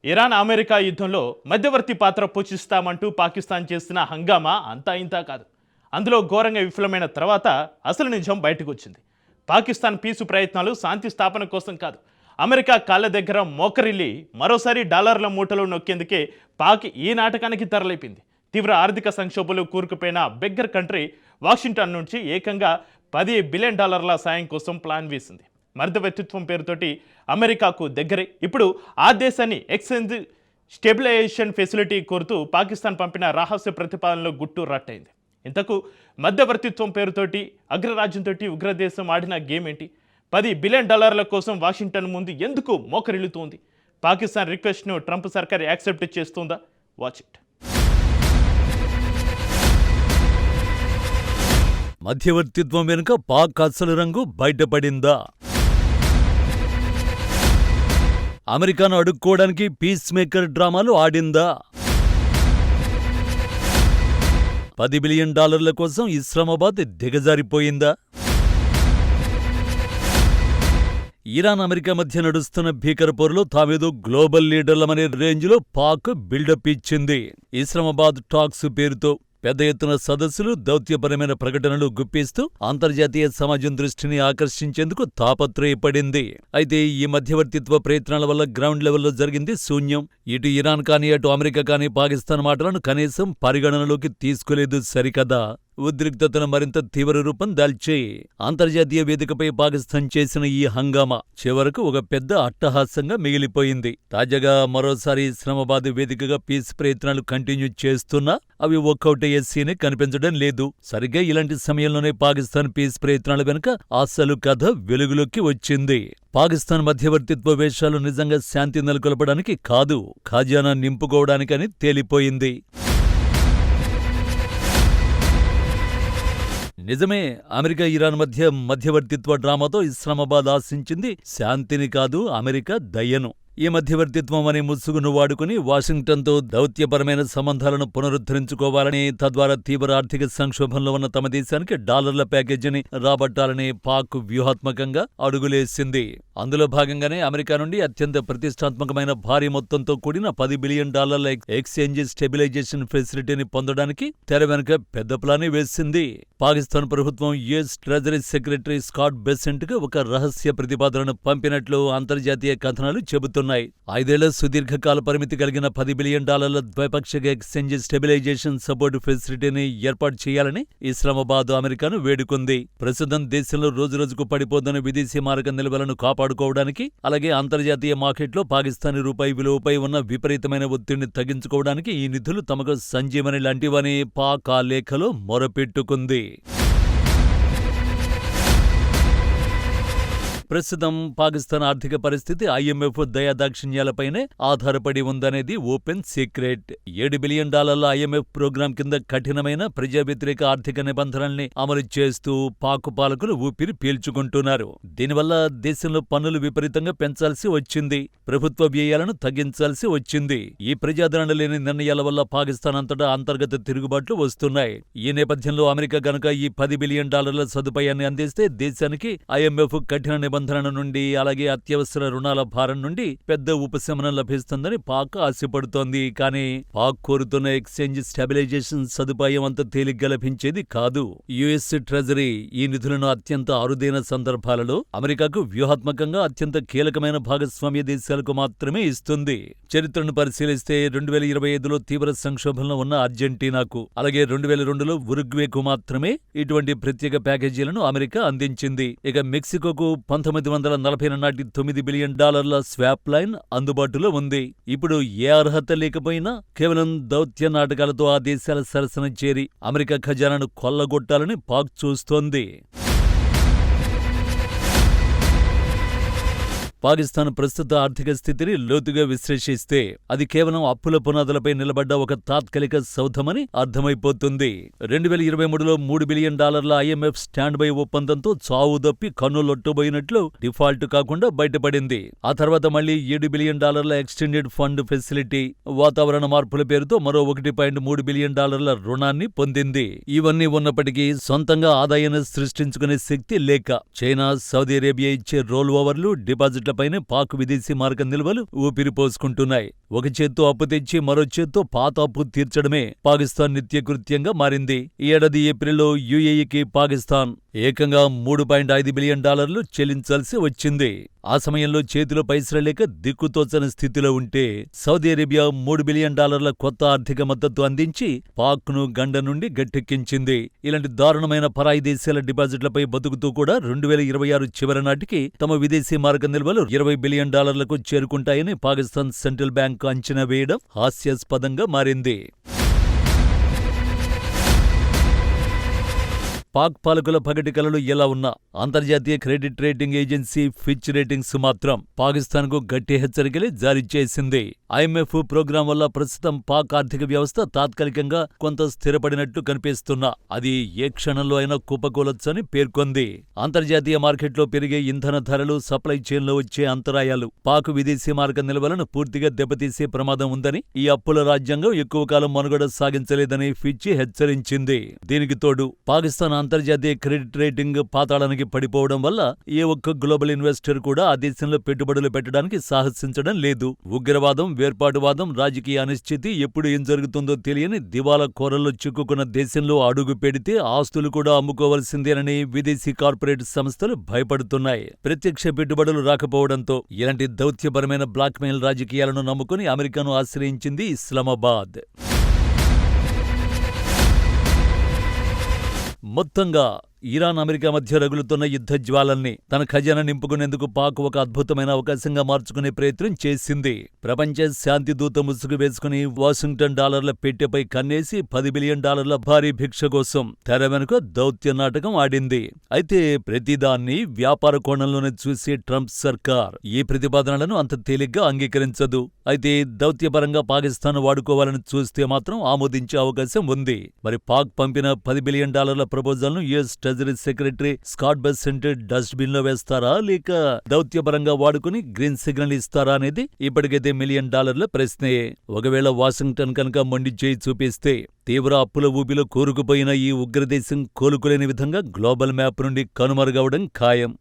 Iran America యుద్ధంలో మధ్యవర్తి పాత్ర పోషిస్తామంటూ పాకిస్తాన్ చేసిన హంగామా అంతా ఇంతా కాదు. అందులో ఘోరంగా విఫలమైన తర్వాత అసలు నిజం బయటకు వచ్చింది. పాకిస్తాన్ పీసు ప్రయత్నాలు శాంతి స్థాపన కోసం కాదు, అమెరికా కాళ్ళ దగ్గర మోకరిల్లి మరోసారి డాలర్ల మూటలు నొక్కేందుకే పాక్ ఈ నాటకానికి తెరలేపింది. తీవ్ర ఆర్థిక సంక్షోభంలో కూరుకుపోయిన బెగ్గర్ కంట్రీ వాషింగ్టన్ నుంచి ఏకంగా $10 బిలియన్ సాయం కోసం ప్లాన్ వేసింది. మధ్యవర్తిత్వం పేరుతోటి అమెరికాకు దగ్గరే ఇప్పుడు ఆ దేశాన్ని ఎక్స్చేంజ్ స్టెబిలైజేషన్ ఫెసిలిటీ కోరుతూ పాకిస్తాన్ పంపిన రహస్య ప్రతిపాదనలో గుట్టు రట్టయింది. ఇంతకు మధ్యవర్తిత్వం పేరుతోటి అగ్రరాజ్యంతో ఉగ్రదేశం ఆడిన గేమ్ ఏంటి? $10 బిలియన్ కోసం వాషింగ్టన్ ముందు ఎందుకు మోకరిల్లుతోంది? పాకిస్తాన్ రిక్వెస్ట్ను ట్రంప్ సర్కార్ యాక్సెప్ట్ చేస్తుందా? Watch it. మధ్యవర్తిత్వం వెనుక పాక్ అసలు రంగు బయటపడిందా? అమెరికాను అడుక్కోవడానికి పీస్ మేకర్ డ్రామాలు ఆడిందా? $10 బిలియన్ కోసం ఇస్లామాబాద్ దిగజారిపోయిందా? ఇరాన్ అమెరికా మధ్య నడుస్తున్న భీకర పోరులో తామేదో గ్లోబల్ లీడర్లమనే రేంజ్లో పాక్ బిల్డప్ ఇచ్చింది. ఇస్లామాబాద్ టాక్స్ పేరుతో పెద్ద ఎత్తున సదస్సులు, దౌత్యపరమైన ప్రకటనలు గుప్పిస్తూ అంతర్జాతీయ సమాజం దృష్టిని ఆకర్షించేందుకు తాపత్రయపడింది. అయితే ఈ మధ్యవర్తిత్వ ప్రయత్నాల వల్ల గ్రౌండ్ లెవెల్లో జరిగింది శూన్యం. ఇటు ఇరాన్ కానీ అటు అమెరికా కానీ పాకిస్తాన్ మాటలను కనీసం పరిగణనలోకి తీసుకోలేదు సరికదా, ఉద్రిక్తతను మరింత తీవ్ర రూపం దాల్చి అంతర్జాతీయ వేదికపై పాకిస్తాన్ చేసిన ఈ హంగామా చివరకు ఒక పెద్ద అట్టహాసంగా మిగిలిపోయింది. తాజాగా మరోసారి ఇస్లామాబాద్ వేదికగా పీస్ ప్రయత్నాలు కంటిన్యూ చేస్తున్నా అవి వర్కౌట్ అయ్యే సీనే కనిపించడం లేదు. సరిగ్గా ఇలాంటి సమయంలోనే పాకిస్తాన్ పీస్ ప్రయత్నాల వెనుక అసలు కథ వెలుగులోకి వచ్చింది. పాకిస్తాన్ మధ్యవర్తిత్వ వేషాలు నిజంగా శాంతి నెలకొల్పడానికి కాదు, ఖజానా నింపుకోవడానికని తేలిపోయింది. నిజమే, అమెరికా ఇరాన్ మధ్య మధ్యవర్తిత్వ డ్రామాతో ఇస్లామాబాద్ ఆశించింది శాంతిని కాదు, అమెరికా దయ్యను. ఈ మధ్యవర్తిత్వం అనే ముసుగును వాడుకుని వాషింగ్టన్తో దౌత్యపరమైన సంబంధాలను పునరుద్ధరించుకోవాలని, తద్వారా తీవ్ర ఆర్థిక సంక్షోభంలో ఉన్న తమ దేశానికి డాలర్ల ప్యాకేజీని రాబట్టాలని పాక్ వ్యూహాత్మకంగా అడుగులేసింది. అందులో భాగంగానే అమెరికా నుండి అత్యంత ప్రతిష్టాత్మకమైన భారీ మొత్తంతో కూడిన $10 బిలియన్ ఎక్స్చేంజ్ స్టెబిలైజేషన్ ఫెసిలిటీని పొందడానికి తెర వెనుక పెద్ద ప్లానే వేసింది. పాకిస్తాన్ ప్రభుత్వం US treasury secretary Scott Besant కు ఒక రహస్య ప్రతిపాదనను పంపినట్లు అంతర్జాతీయ కథనాలు చెబుతున్నాయి. 5 ఏళ్ల సుదీర్ఘకాల పరిమితి కలిగిన $10 బిలియన్ ద్వైపాక్షిక ఎక్స్చేంజ్ స్టెబిలైజేషన్ సపోర్ట్ ఫెసిలిటీని ఏర్పాటు చేయాలని ఇస్లామాబాద్ అమెరికాను వేడుకుంది. ప్రస్తుతం దేశంలో రోజురోజుకు పడిపోతున్న విదేశీ మారక నిల్వలను కాపాడుకోవడానికి, అలాగే అంతర్జాతీయ మార్కెట్లో పాకిస్తానీ రూపాయి విలువపై ఉన్న విపరీతమైన ఒత్తిడిని తగ్గించుకోవడానికి ఈ నిధులు తమకు సంజీవని లాంటివని పాక్ ఆ లేఖలో మొరపెట్టుకుంది. ప్రస్తుతం పాకిస్తాన్ ఆర్థిక పరిస్థితి IMF దయాదాక్షిణ్యాలపైనే ఆధారపడి ఉందనేది open secret. $7 billion IMF programme కింద కఠినమైన ప్రజా వ్యతిరేక ఆర్థిక నిబంధనల్ని అమలు చేస్తూ పాక్ పాలకులు ఊపిరి పీల్చుకుంటున్నారు. దీనివల్ల దేశంలో పన్నులు విపరీతంగా పెంచాల్సి వచ్చింది, ప్రభుత్వ వ్యయాలను తగ్గించాల్సి వచ్చింది. ఈ ప్రజాదరణ లేని నిర్ణయాల వల్ల పాకిస్తాన్ అంతటా అంతర్గత తిరుగుబాట్లు వస్తున్నాయి. ఈ నేపథ్యంలో అమెరికా గనుక ఈ $10 బిలియన్ సదుపాయాన్ని అందిస్తే దేశానికి IMF కఠిన నిబంధనల నుండి, అలాగే అత్యవసర రుణాల భారం నుండి పెద్ద ఉపశమనం లభిస్తుందని పాక్ ఆశపడుతోంది. కానీ పాక్ కోరుతున్న ఎక్స్చేంజ్ స్టెబిలైజేషన్ సదుపాయం అంత తేలిగ్గా లభించేది కాదు. యుఎస్ ట్రెజరీ ఈ నిధులను అత్యంత అరుదైన సందర్భాలలో అమెరికాకు వ్యూహాత్మకంగా అత్యంత కీలకమైన భాగస్వామ్య దేశాలకు మాత్రమే ఇస్తుంది. చరిత్రను పరిశీలిస్తే 2025లో తీవ్ర సంక్షోభంలో ఉన్న అర్జెంటీనాకు, అలాగే 2002లో ఉరుగ్వేకు మాత్రమే ఇటువంటి ప్రత్యేక ప్యాకేజీలను అమెరికా అందించింది. ఇక మెక్సికోకు 1940 నాటి $9 బిలియన్ స్వాప్ లైన్ అందుబాటులో ఉంది. ఇప్పుడు ఏ అర్హత లేకపోయినా కేవలం దౌత్య నాటకాలతో ఆ దేశాల సరసన చేరి అమెరికా ఖజానాను కొల్లగొట్టాలని పాక్ చూస్తోంది. పాకిస్తాన్ ప్రస్తుత ఆర్థిక స్థితిని లోతుగా విశ్లేషిస్తే అది కేవలం అప్పుల పునాదులపై నిలబడ్డ ఒక తాత్కాలిక సౌధమని అర్థమైపోతుంది. 2023లో $3 బిలియన్ IMF స్టాండ్ బై ఒప్పందంతో చావుదప్పి కన్నులొట్టుబోయినట్లు డిఫాల్ట్ కాకుండా బయటపడింది. ఆ తర్వాత మళ్లీ $7 బిలియన్ ఎక్స్టెండెడ్ ఫండ్ ఫెసిలిటీ, వాతావరణ మార్పుల పేరుతో మరో $1.3 బిలియన్ రుణాన్ని పొందింది. ఇవన్నీ ఉన్నప్పటికీ సొంతంగా ఆదాయాన్ని సృష్టించుకునే శక్తి లేక చైనా, సౌదీ అరేబియా ఇచ్చే రోల్ ఓవర్లు, డిపాజిట్ డిపాజిట్లపైనే పాక్ విదేశీ మార్గ నిల్వలు ఊపిరిపోసుకుంటున్నాయి. ఒక చేత్తో అప్పు తెచ్చి మరో చేత్తో పాత అప్పు తీర్చడమే పాకిస్తాన్ నిత్యకృత్యంగా మారింది. ఈ ఏడాది ఏప్రిల్లో యుఏఈకి పాకిస్తాన్ ఏకంగా $3.5 బిలియన్ చెల్లించాల్సి వచ్చింది. ఆ సమయంలో చేతిలో పైసలు లేక దిక్కుతోచని స్థితిలో ఉంటే సౌదీ అరేబియా $3 బిలియన్ కొత్త ఆర్థిక మద్దతు అందించి పాక్ను గండ నుండి గట్టెక్కించింది. ఇలాంటి దారుణమైన పరాయి దేశాల డిపాజిట్లపై బతుకుతూ కూడా 2026 చివరి నాటికి తమ విదేశీ మార్గ నిల్వలు $20 బిలియన్ చేరుకుంటాయని పాకిస్తాన్ సెంట్రల్ బ్యాంకు అంచనా వేయడం హాస్యాస్పదంగా మారింది. పాక్ పాలకుల పగటి కలలు ఎలా ఉన్నా అంతర్జాతీయ credit rating agency Fitch Ratings మాత్రం పాకిస్తాన్కు గట్టి హెచ్చరికలే జారీ చేసింది. ఐఎంఎఫ్ ప్రోగ్రాం వల్ల ప్రస్తుతం పాక్ ఆర్థిక వ్యవస్థ తాత్కాలికంగా కొంత స్థిరపడినట్టు కనిపిస్తున్నా అది ఏ క్షణంలో అయినా కుప్పకూలొచ్చని పేర్కొంది. అంతర్జాతీయ మార్కెట్లో పెరిగే ఇంధన ధరలు, సప్లై చైన్లో వచ్చే అంతరాయాలు పాక్ విదేశీ మార్గ నిల్వలను పూర్తిగా దెబ్బతీసే ప్రమాదం ఉందని, ఈ అప్పుల రాజ్యాంగం ఎక్కువ కాలం మనుగడ సాగించలేదని ఫిచ్ హెచ్చరించింది. దీనికి తోడు పాకిస్తాన్ అంతర్జాతీయ క్రెడిట్ రేటింగ్ పాతాళానికి పడిపోవడం వల్ల ఏ ఒక్క గ్లోబల్ ఇన్వెస్టర్ కూడా ఆ దేశంలో పెట్టుబడులు పెట్టడానికి సాహసించడం లేదు. ఉగ్రవాదం, వేర్పాటువాదం, రాజకీయ అనిశ్చితి, ఎప్పుడు ఏం జరుగుతుందో తెలియని దివాలా కోరల్లో చిక్కుకున్న దేశంలో అడుగు పెడితే ఆస్తులు కూడా అమ్ముకోవాల్సిందేనని విదేశీ కార్పొరేట్ సంస్థలు భయపడుతున్నాయి. ప్రత్యక్ష పెట్టుబడులు రాకపోవడంతో ఇలాంటి దౌత్యపరమైన బ్లాక్మెయిల్ రాజకీయాలను నమ్ముకుని అమెరికాను ఆశ్రయించింది ఇస్లామాబాద్. మొత్తంగా ఇరాన్, అమెరికా మధ్య రగులుతున్న యుద్ధ జ్వాలల్ని తన ఖజానా నింపుకునేందుకు పాక్ ఒక అద్భుతమైన అవకాశంగా మార్చుకునే ప్రయత్నం చేసింది. ప్రపంచ శాంతి దూత ముసుగు వేసుకుని వాషింగ్టన్ డాలర్ల పెట్టెపై కన్నేసి $10 బిలియన్ భారీ భిక్ష కోసం తెర వెనుక దౌత్య నాటకం ఆడింది. అయితే ప్రతిదాన్ని వ్యాపార కోణంలోనే చూసే ట్రంప్ సర్కార్ ఈ ప్రతిపాదనలను అంత తేలిగ్గా అంగీకరించదు. అయితే దౌత్యపరంగా పాకిస్తాన్ వాడుకోవాలని చూస్తే మాత్రం ఆమోదించే అవకాశం ఉంది. మరి పాక్ పంపిన $10 బిలియన్ ప్రపోజల్ను US treasury secretary Scott Bessent dust bin లో వేస్తారా, లేక దౌత్యపరంగా వాడుకుని గ్రీన్ సిగ్నల్ ఇస్తారా అనేది ఇప్పటికైతే $1 మిలియన్ ప్రశ్నే. ఒకవేళ వాషింగ్టన్ కనుక మొండి చేయి చూపిస్తే తీవ్ర అప్పుల ఊబిలో కూరుకుపోయిన ఈ ఉగ్రదేశం కోలుకోలేని విధంగా గ్లోబల్ మ్యాప్ నుండి కనుమరుగవడం ఖాయం.